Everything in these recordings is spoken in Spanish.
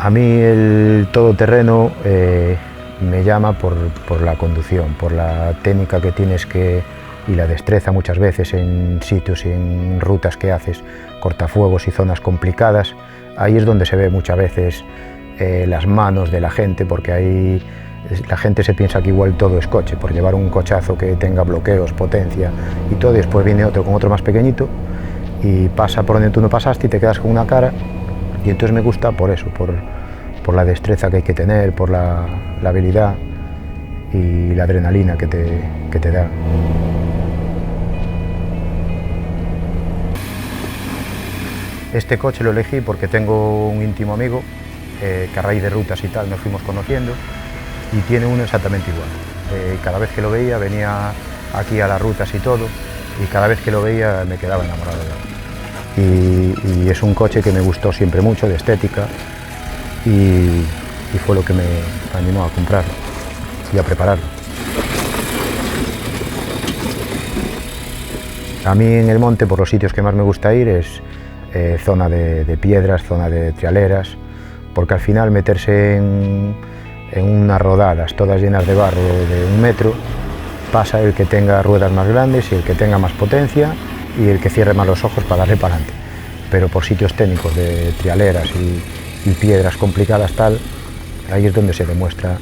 A mí el todoterreno me llama por la conducción, por la técnica que tienes y la destreza muchas veces en sitios y en rutas que haces, cortafuegos y zonas complicadas. Ahí es donde se ve muchas veces las manos de la gente, porque ahí la gente se piensa que igual todo es coche, por llevar un cochazo que tenga bloqueos, potencia y todo, y después viene otro con otro más pequeñito y pasa por donde tú no pasaste y te quedas con una cara. Y entonces me gusta por eso, por la destreza que hay que tener, por la habilidad y la adrenalina que te da. Este coche lo elegí porque tengo un íntimo amigo que a raíz de rutas y tal nos fuimos conociendo y tiene uno exactamente igual. Cada vez que lo veía venía aquí a las rutas y todo, y cada vez que lo veía me quedaba enamorado de él. Y es un coche que me gustó siempre mucho, de estética, y fue lo que me animó a comprarlo y a prepararlo. A mí en el monte, por los sitios que más me gusta ir, es zona de piedras, zona de trialeras, porque al final meterse en unas rodadas todas llenas de barro de 1 metro, pasa el que tenga ruedas más grandes y el que tenga más potencia y el que cierre más los ojos para darle para adelante. Pero por sitios técnicos de trialeras y piedras complicadas tal, ahí es donde se demuestra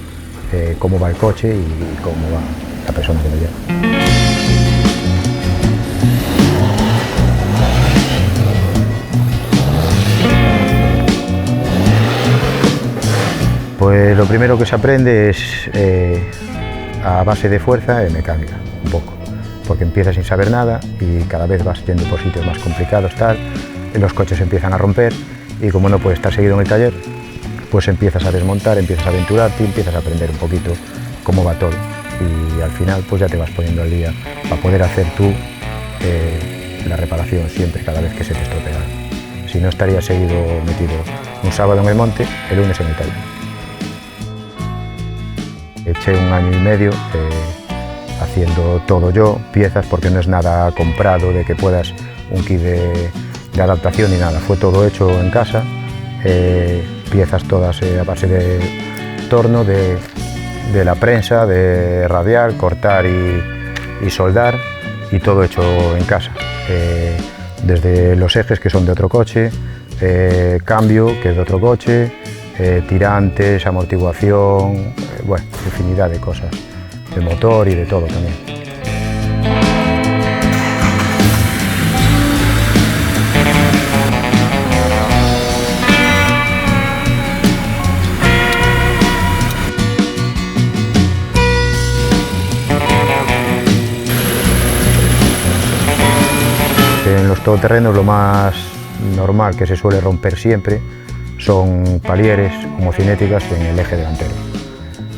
cómo va el coche y cómo va la persona que lo lleva. Pues lo primero que se aprende es a base de fuerza en mecánica, un poco, porque empiezas sin saber nada y cada vez vas yendo por sitios más complicados, tal, y los coches empiezan a romper y como no puedes estar seguido en el taller, pues empiezas a desmontar, empiezas a aventurarte y empiezas a aprender un poquito cómo va todo y al final pues ya te vas poniendo al día para poder hacer tú la reparación siempre, cada vez que se te estropea. Si no estarías seguido metido un sábado en el monte, el lunes en el taller. Eché 1 año y medio haciendo todo yo, piezas, porque no es nada comprado de que puedas un kit de adaptación ni nada, fue todo hecho en casa, piezas todas a base de torno, de la prensa, de radial, cortar y soldar, y todo hecho en casa, desde los ejes que son de otro coche, cambio que es de otro coche, tirantes, amortiguación, bueno, infinidad de cosas, de motor y de todo también. En los todoterrenos lo más normal que se suele romper siempre son palieres como cinéticas en el eje delantero,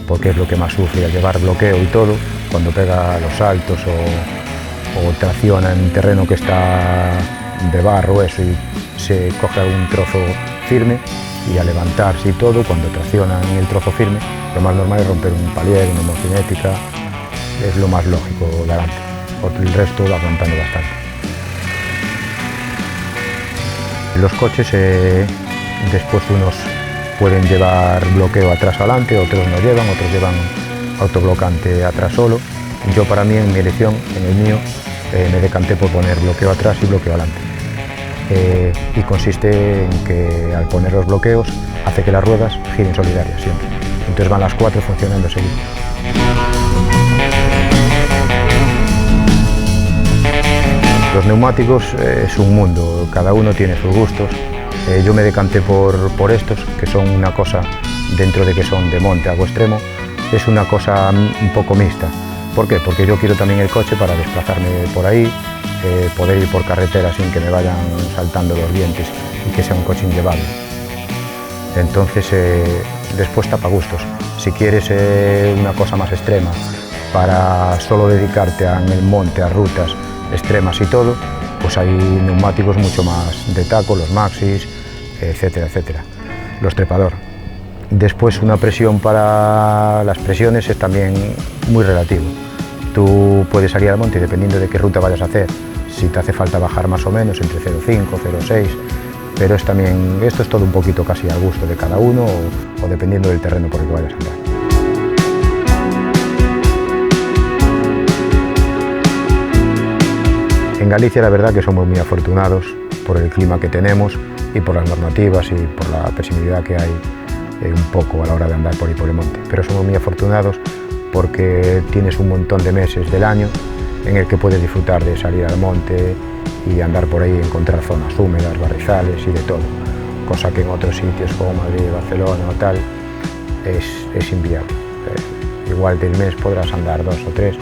porque es lo que más sufre al llevar bloqueo y todo, cuando pega los saltos o tracciona en terreno que está de barro eso y se coge un trozo firme y al levantarse y todo, cuando tracciona en el trozo firme, lo más normal es romper un palier, una homocinética, es lo más lógico delante, porque el resto va aguantando bastante. Los coches después unos pueden llevar bloqueo atrás adelante, otros no llevan, otros llevan autoblocante atrás solo. Yo para mí en mi elección, en el mío, me decanté por poner bloqueo atrás y bloqueo adelante. Y consiste en que al poner los bloqueos hace que las ruedas giren solidarias siempre. Entonces van las 4 funcionando seguidas. Los neumáticos es un mundo, cada uno tiene sus gustos. Yo me decanté por estos, que son una cosa, dentro de que son de monte, algo extremo, es una cosa un poco mixta. ¿Por qué? Porque yo quiero también el coche para desplazarme por ahí, poder ir por carretera sin que me vayan saltando los dientes y que sea un coche inllevable. Entonces, después tapa gustos. Si quieres una cosa más extrema, para solo dedicarte en el monte, a rutas extremas y todo, pues hay neumáticos mucho más de taco, los Maxis, etcétera, etcétera. Los trepador. Después una presión para las presiones es también muy relativo. Tú puedes salir al monte y dependiendo de qué ruta vayas a hacer, si te hace falta bajar más o menos entre 0,5, 0,6, pero esto es todo un poquito casi al gusto de cada uno o dependiendo del terreno por el que vayas a andar. En Galicia la verdad que somos muy afortunados por el clima que tenemos y por las normativas y por la accesibilidad que hay un poco a la hora de andar por ahí por el monte. Pero somos muy afortunados porque tienes un montón de meses del año en el que puedes disfrutar de salir al monte y andar por ahí, encontrar zonas húmedas, barrizales y de todo, cosa que en otros sitios como Madrid, Barcelona o tal es inviable. Igual del mes podrás andar 2 o 3,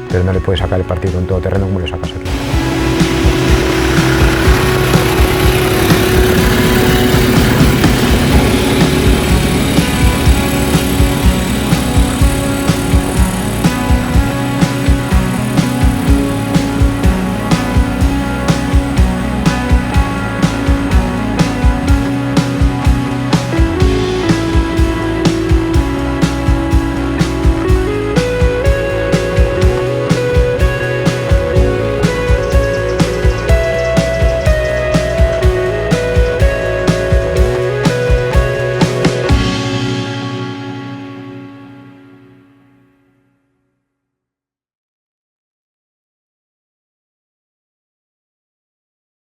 pero no le puedes sacar el partido en todo terreno como lo sacas aquí.